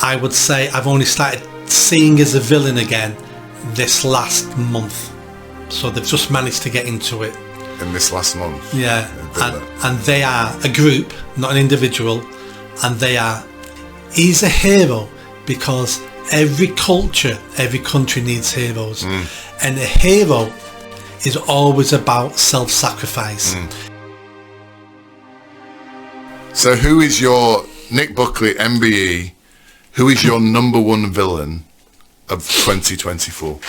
I would say I've only started seeing as a villain again this last month. So they've just managed to get into it. In this last month? Yeah. And they are a group, not an individual. And he's a hero because every culture, every country needs heroes. And a hero is always about self-sacrifice. So who is your, Nick Buckley, MBE, who is your number one villain of 2024?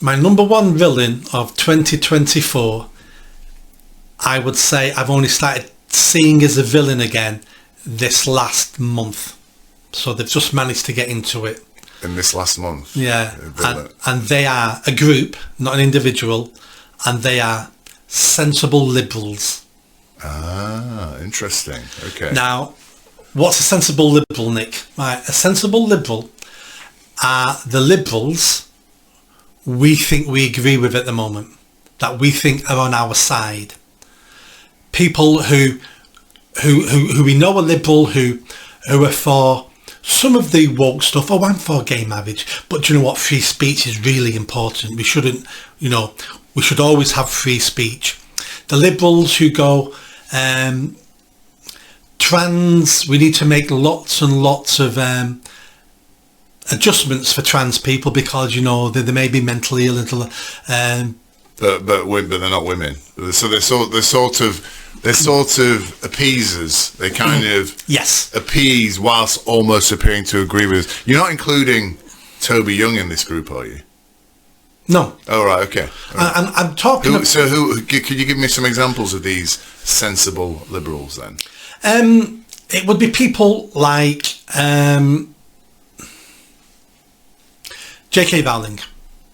My number one villain of 2024, I would say I've only started seeing as a villain again this last month. So they've just managed to get into it. In this last month? Yeah. And they are a group, not an individual, and they are sensible liberals. Ah, interesting. Okay. Now, what's a sensible liberal, Nick? Right, a sensible liberal are the liberals we think we agree with at the moment, that we think are on our side. People who we know are liberal, who are for some of the woke stuff. Oh, I'm for gay marriage, but do you know what? Free speech is really important. We shouldn't, we should always have free speech. The liberals who go, trans, we need to make lots and lots of adjustments for trans people because they may be mentally ill until but they're not women, so they're sort of appeasers. They kind of appease whilst almost appearing to agree with. You're not including Toby Young in this group, are you? No. Oh, right, okay. Right. I'm talking. Could you give me some examples of these sensible liberals then? It would be people like J.K. Rowling.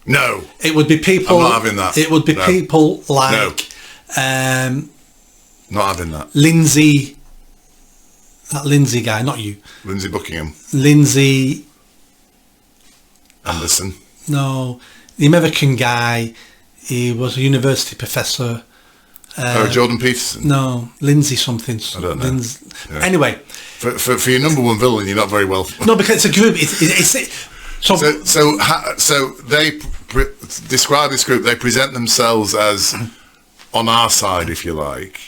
No. It would be people. I'm not having that. It would be people like. Not having that. Lindsay. That Lindsay guy, not you. Lindsay Buckingham. Lindsay. Anderson. No, the American guy. He was a university professor. Jordan Peterson. No, Lindsay something. I don't know. Yeah. Anyway, for your number one villain, you're not very well. No, because it's a group. So they describe this group. They present themselves as on our side, if you like,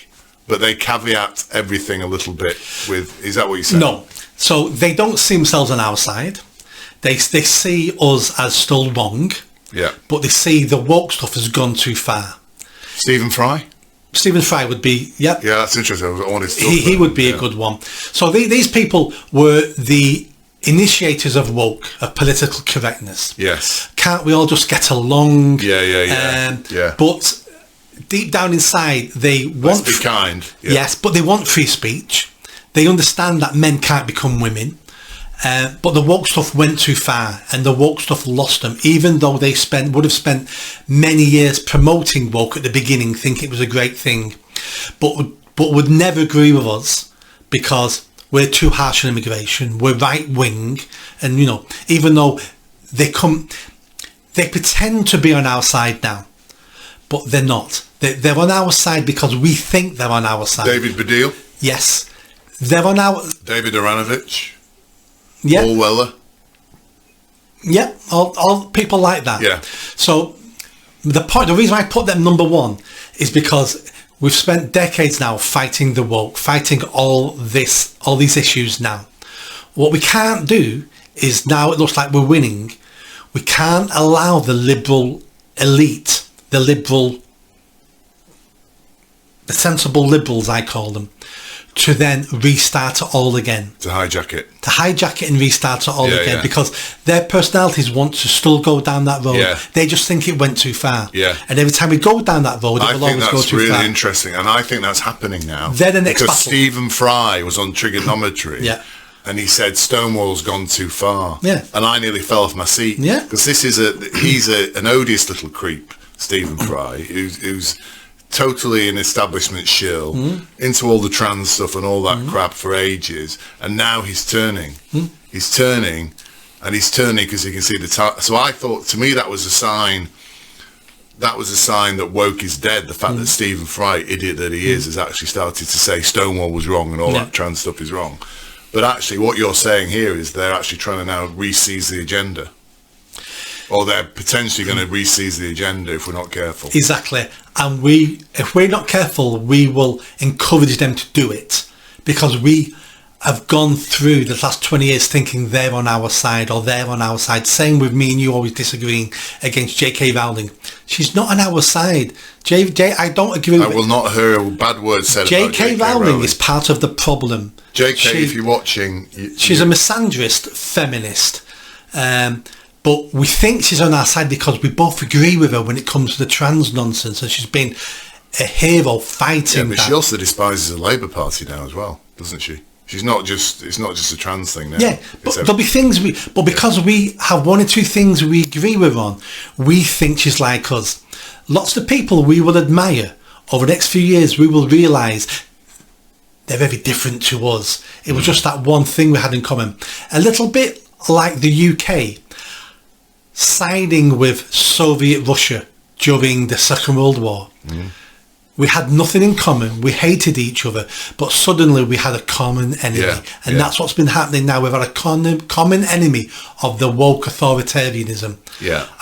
but they caveat everything a little bit with. Is that what you said? No. So they don't see themselves on our side. They see us as still wrong. Yeah. But they see the woke stuff has gone too far. Stephen Fry. Stephen Fry would be, Yeah, that's interesting. I wanted to he would be a good one. So these people were the initiators of woke, of political correctness. Yes. Can't we all just get along? Yeah. But deep down inside, they want... Let's be kind. Yeah. Yes, but they want free speech. They understand that men can't become women. But the woke stuff went too far, and the woke stuff lost them, even though they would have spent many years promoting woke at the beginning, thinking it was a great thing, but would never agree with us because we're too harsh on immigration, we're right wing, and even though they pretend to be on our side now, but they're not. They're on our side because we think they're on our side. David Baddiel. Yes, they're on our. David Aranovich. Yeah. Paul Weller. Yeah, all people like that. Yeah. So the reason I put them number one is because we've spent decades now fighting the woke, fighting all these issues now. What we can't do is, now it looks like we're winning, we can't allow the liberal elite, the sensible liberals, I call them, to then restart it all again. To hijack it And restart it all again. Because their personalities want to still go down that road. Yeah. They just think it went too far. Yeah. And every time we go down that road, it will always go too far. I think that's really interesting, and I think that's happening now. They're the next because battle. Stephen Fry was on Trigonometry. Yeah. And he said Stonewall's gone too far. Yeah. And I nearly fell off my seat. Yeah. Because he's an odious little creep, Stephen Fry, who's totally an establishment shill, into all the trans stuff and all that crap for ages, and now he's turning. He's turning because he can see the so I thought, to me, that was a sign that woke is dead. The fact that Stephen Fry, idiot that he is, has actually started to say Stonewall was wrong and all that trans stuff is wrong. But actually, what you're saying here is they're actually trying to now re-seize the agenda. Or they're potentially going to re-seize the agenda if we're not careful. Exactly. And if we're not careful, we will encourage them to do it, because we have gone through the last 20 years thinking they're on our side or they're on our side. Same with me and you always disagreeing against J.K. Rowling. She's not on our side. I don't agree with I will not hear a bad word said about J.K. Rowling is part of the problem. J.K., if you're watching... she's a misandrist feminist. But we think she's on our side because we both agree with her when it comes to the trans nonsense, and she's been a hero fighting but that. She also despises the Labour Party now as well, doesn't she? It's not just a trans thing now. Yeah, but there'll be things because we have one or two things we agree with on, we think she's like us. Lots of people we will admire over the next few years, we will realise they're very different to us. It was just that one thing we had in common. A little bit like the UK siding with Soviet Russia during the Second World War. We had nothing in common. We hated each other, but suddenly we had a common enemy. That's what's been happening now. We've had a common enemy of the woke authoritarianism.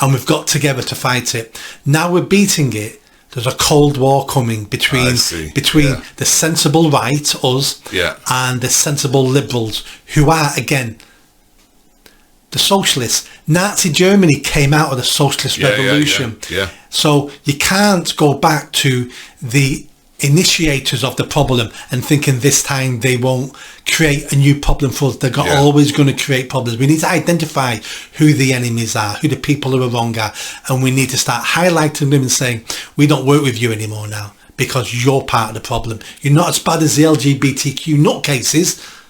And we've got together to fight it. Now we're beating it. There's a Cold War coming between the sensible right, us, and the sensible liberals, who are, again, the socialists. Nazi Germany came out of the socialist revolution. So you can't go back to the initiators of the problem and thinking this time they won't create a new problem for us. They're always going to create problems. We need to identify who the enemies are, who the people who are wrong are, and we need to start highlighting them and saying, we don't work with you anymore now because you're part of the problem. You're not as bad as the LGBTQ nutcases,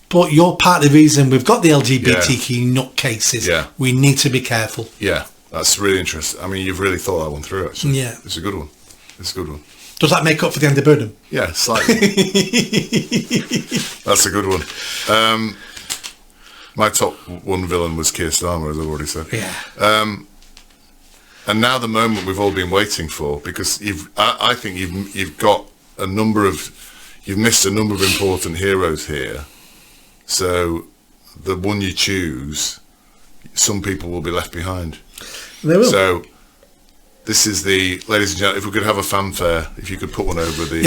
but you're part of the reason we've got the LGBTQ nutcases. We need to be careful. That's really interesting. I mean, you've really thought that one through, actually. It's a good one. Does that make up for the Andy Burnham? Yeah, slightly. That's a good one. My top one villain was Keir Starmer, as I've already said. And now the moment we've all been waiting for, because I think you've got you've missed a number of important heroes here. So the one you choose, some people will be left behind. They will. So this is ladies and gentlemen, if we could have a fanfare, if you could put one over the...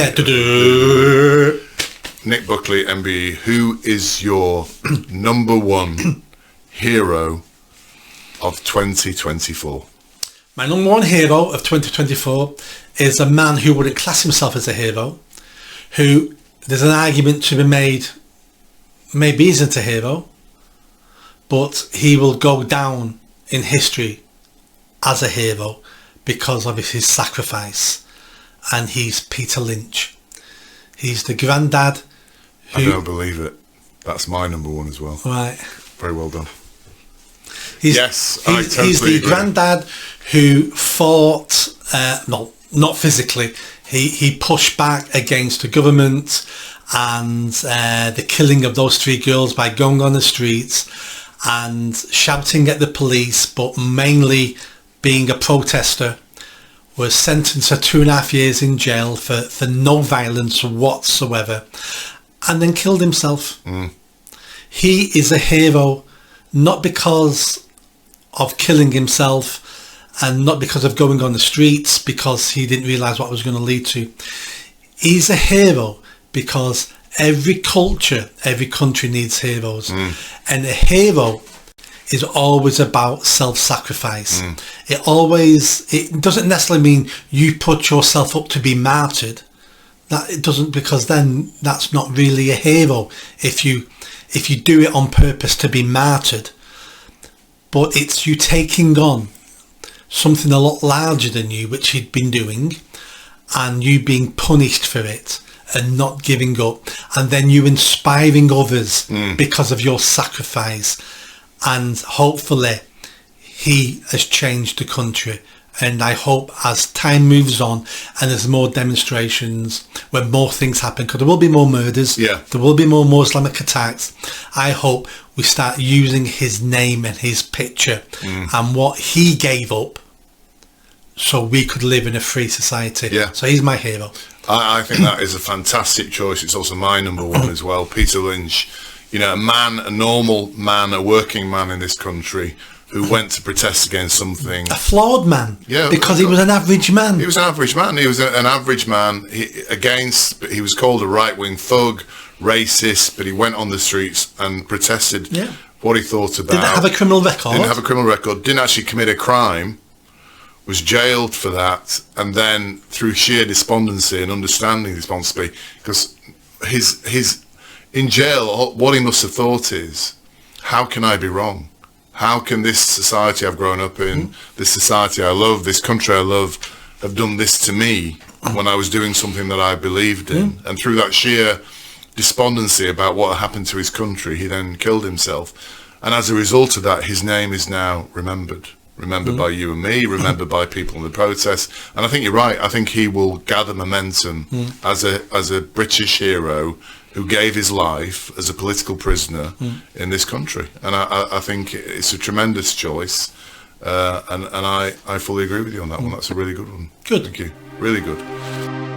Nick Buckley, MBE, who is your number one hero of 2024? My number one hero of 2024 is a man who wouldn't class himself as a hero, who there's an argument to be made maybe isn't a hero, but he will go down in history as a hero because of his sacrifice, and he's Peter Lynch. He's the granddad who... I don't believe it. That's my number one as well. Right. Very well done. He's the granddad who fought, not physically, he pushed back against the government and the killing of those 3 girls by going on the streets and shouting at the police, but mainly being a protester, was sentenced to 2.5 years in jail for no violence whatsoever, and then killed himself. He is a hero, not because of killing himself and not because of going on the streets because he didn't realise what it was going to lead to. He's a hero because every culture, every country needs heroes. And a hero is always about self-sacrifice. It doesn't necessarily mean you put yourself up to be martyred. That it doesn't, because then that's not really a hero if you do it on purpose to be martyred. But it's you taking on something a lot larger than you, which he'd been doing, and you being punished for it and not giving up, and then you inspiring others because of your sacrifice. And hopefully he has changed the country. And I hope as time moves on and there's more demonstrations, when more things happen, because there will be more murders, there will be more Islamic attacks, I hope we start using his name and his picture and what he gave up, so we could live in a free society. Yeah. So he's my hero. I think that is a fantastic choice. It's also my number one as well. Peter Lynch, a normal man, a working man in this country who went to protest against something. A flawed man. Yeah. Because he was an average man. He was an average man. He was an average man. He was called a right-wing thug, racist, but he went on the streets and protested what he thought about. Didn't have a criminal record. Didn't have a criminal record. Didn't actually commit a crime. Was jailed for that, and then through sheer despondency and understanding despondency, because his in jail, what he must have thought is, how can I be wrong? How can this society I've grown up in, this society I love, this country I love, have done this to me when I was doing something that I believed in? And through that sheer despondency about what happened to his country, he then killed himself. And as a result of that, his name is now remembered by you and me, remembered by people in the protest. And I think you're right. I think he will gather momentum as a British hero who gave his life as a political prisoner in this country. And I think it's a tremendous choice. And I fully agree with you on that one. That's a really good one. Good. Thank you. Really good.